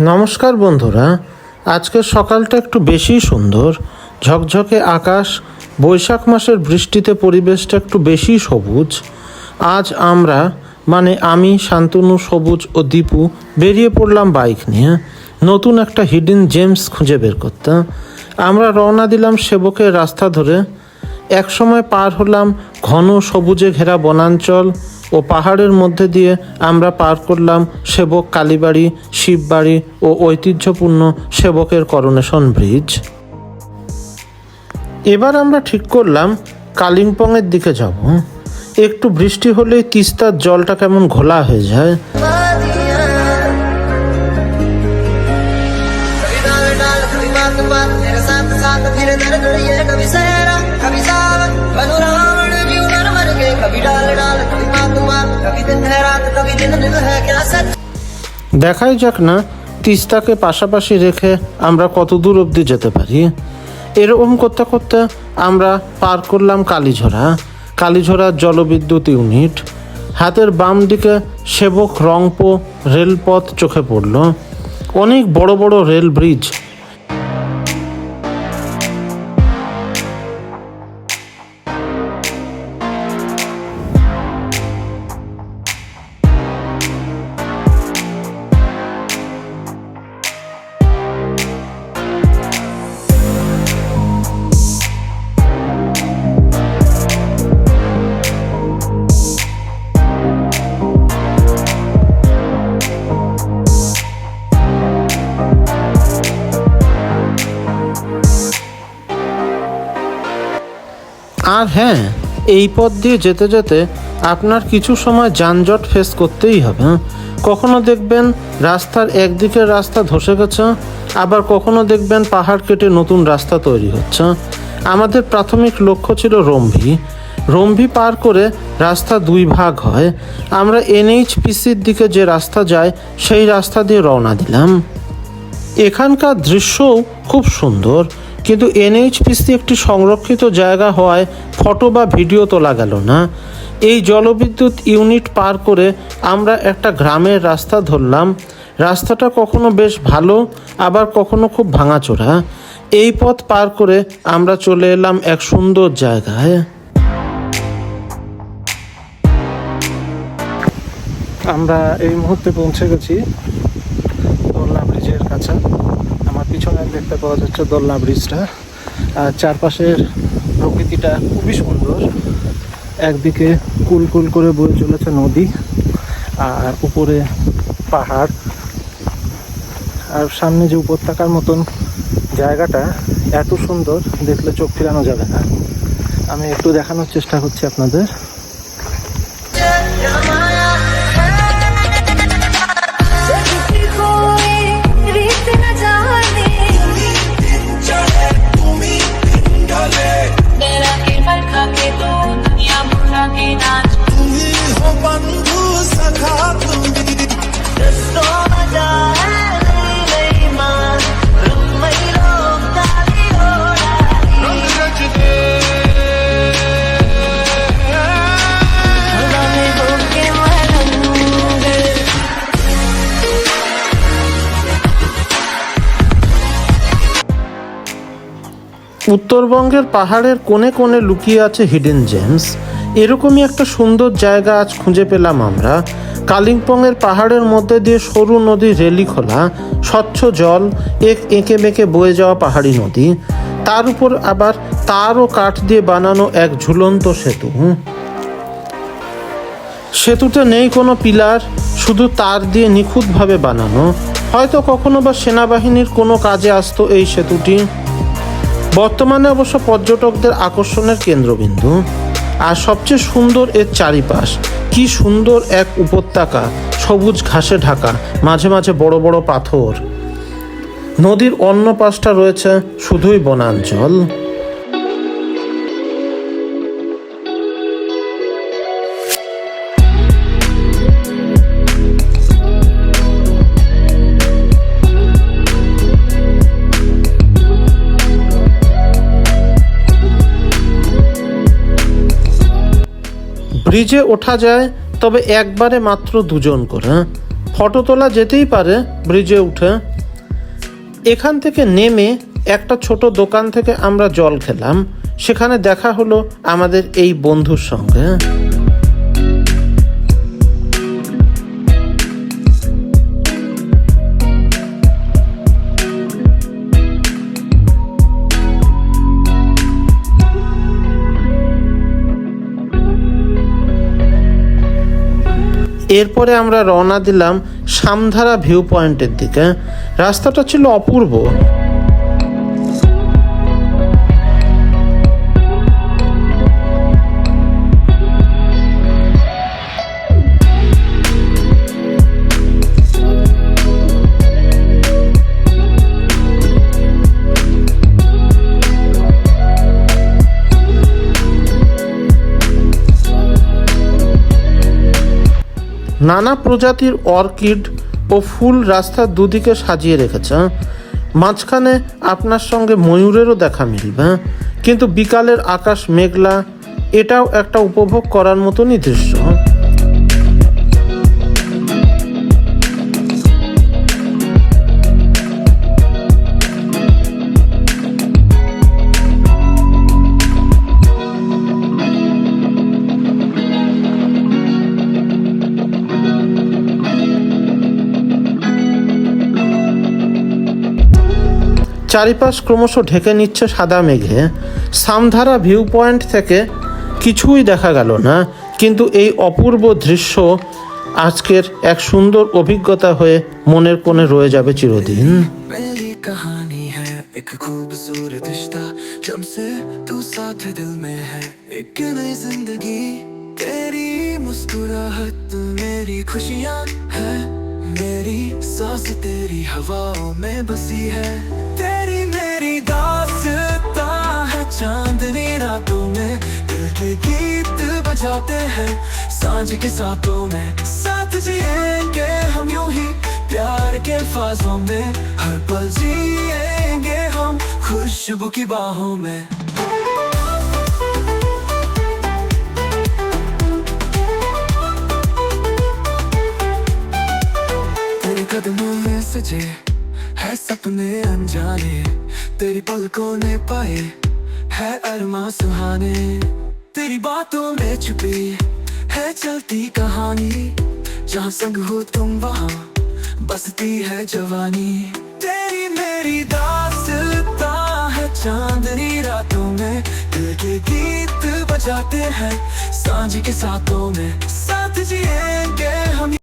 নমস্কার বন্ধুরা, আজকের সকালটা একটু বেশি সুন্দর। ঝকঝকে আকাশ, বৈশাখ মাসের বৃষ্টিতে পরিবেশটা একটু বেশি সবুজ। আজ আমরা আমি, শান্তনু, সবুজ ও দীপু বেরিয়ে পড়লাম বাইক নিয়ে নতুন একটা হিডেন জেমস খুঁজে বের করতে। আমরা রওনা দিলাম সেবকের রাস্তা ধরে। একসময় পার হলাম ঘন সবুজে ঘেরা বনাঞ্চল ও পাহাড়ের মধ্যে দিয়ে আমরা পার করলাম সেবক কালীবাড়ি, শিববাড়ি ও ঐতিহ্যপূর্ণ সেবকের করোনেশন ব্রিজ। এবার আমরা ঠিক করলাম কালিম্পংয়ের দিকে যাব। একটু বৃষ্টি হলেই তিস্তার জলটা কেমন ঘোলা হয়ে যায়। দেখাই যাক না তিস্তাকে পাশাপাশি রেখে আমরা কত দূর অবধি যেতে পারি। এরকম করতে করতে আমরা পার করলাম কালীঝোড়ার জলবিদ্যুৎ ইউনিট। হাতের বাম দিকে সেবক রংপো রেলপথ চোখে পড়ল। অনেক বড় বড় রেল ব্রিজ। আর হ্যাঁ, এই পথ দিয়ে যেতে যেতে আপনার কিছু সময় যানজট ফেস করতেই হবে। কখনো দেখবেন রাস্তার একদিকের রাস্তা ধসে গেছে, আবার কখনো দেখবেন পাহাড় কেটে নতুন রাস্তা তৈরি হচ্ছে। আমাদের প্রাথমিক লক্ষ্য ছিল রম্ভি পার করে রাস্তা দুই ভাগ হয়। আমরা NHPCর দিকে যে রাস্তা যায় সেই রাস্তা দিয়ে রওনা দিলাম। এখানকার দৃশ্যও খুব সুন্দর, কিন্তু NHPC একটি সংরক্ষিত জায়গা হওয়ায় ফটো বা ভিডিও তোলা গেল না। এই জলবিদ্যুৎ ইউনিট পার করে আমরা একটা গ্রামের রাস্তা ধরলাম। রাস্তাটা কখনো বেশ ভালো, আবার কখনো খুব ভাঙাচোরা। এই পথ পার করে আমরা চলে এলাম এক সুন্দর জায়গায়। আমরা এই মুহূর্তে পৌঁছে গেছি দোলনা ব্রিজের কাছে। আমার পিছনে দেখতে পাওয়া যাচ্ছে দোলনা ব্রিজটা। আর চারপাশের প্রকৃতিটা খুবই সুন্দর। একদিকে কুল করে বয়ে চলেছে নদী, আর উপরে পাহাড়, আর সামনে যে উপত্যকার মতন জায়গাটা এত সুন্দর, দেখলে চোখ ফিরানো যাবে না। আমি একটু দেখানোর চেষ্টা করছি আপনাদের। উত্তরবঙ্গের পাহাড়ের কোণে কোণে লুকিয়ে আছে হিডেন জেমস। এরকমই একটা সুন্দর জায়গা আজ খুঁজে পেলাম আমরা। কালিম্পংয়ের পাহাড়ের মধ্যে দিয়ে সরু নদী রেলিখোলা, স্বচ্ছ জল, এঁকে বেঁকে বয়ে যাওয়া পাহাড়ি নদী, তার উপর আবার তার ও কাঠ দিয়ে বানানো এক ঝুলন্ত সেতু। সেতুতে নেই কোনো পিলার, শুধু তার দিয়ে নিখুঁতভাবে বানানো। হয়তো কখনো বা সেনাবাহিনীর কোনো কাজে আসতো এই সেতুটি। বর্তমানে অবশ্য পর্যটকদের আকর্ষণের কেন্দ্রবিন্দু। আর সবচেয়ে সুন্দর এর চারিপাশ। কি সুন্দর এক উপত্যকা, সবুজ ঘাসে ঢাকা, মাঝে মাঝে বড় বড় পাথর। নদীর অন্য পাশটা রয়েছে শুধুই বনাঞ্চল। ব্রিজে ওঠা যায়, তবে একবারে মাত্র দুজন করে। ফটো তোলা যেতেই পারে ব্রিজে উঠে। এখান থেকে নেমে একটা ছোট দোকান থেকে আমরা জল খেলাম। সেখানে দেখা হলো আমাদের এই বন্ধুর সঙ্গে। এরপরে আমরা রওনা দিলাম সামধারা ভিউ পয়েন্টের দিকে। রাস্তাটা ছিল অপূর্ব। নানা প্রজাতির অর্কিড ও ফুল রাস্তার দুদিকে সাজিয়ে রেখেছে। মাঝখানে আপনার সঙ্গে ময়ূরেরও দেখা মিলবে। কিন্তু বিকালের আকাশ মেঘলা, এটাও একটা উপভোগ করার মতনই দৃশ্য। চারিপাশ ক্রমশ ঢেকে নিচ্ছে সাদা মেঘে। সামধারা ভিউ পয়েন্ট থেকে কিছুই দেখা গেল না, কিন্তু এই অপূর্ব দৃশ্য আজকের এক সুন্দর অভিজ্ঞতা হয়ে মনের কোণে রয়ে যাবে চিরদিন। एक खूबसूरत रिश्ता जब से तू साथ दिल में है, एक नई जिंदगी तेरी मुस्कुराहट मेरी खुशियाँ है, मेरी सांस तेरी हवाओं में बसी है, तेरी मेरी दास्तां है चांदनी रातों में, दिल के गीत बजाते हैं सांझ के साथों में, साथ जिएंगे हम यूं ही प्यार के फासों में, हर पल जिएंगे हम खुशबू की बाहों में। तेरे कदमों में सजे है सपने अनजाने, तेरी पलकों ने पाए है अरमां सुहाने, तेरी बातों में छुपी है चलती कहानी, जहाँ संग हो तुम वहाँ बसती है जवानी, तेरी मेरी दास्तां है चांदनी रातों में, दिल के गीत बजाते हैं सांझ के साथों में, साथ जिएंगे हम।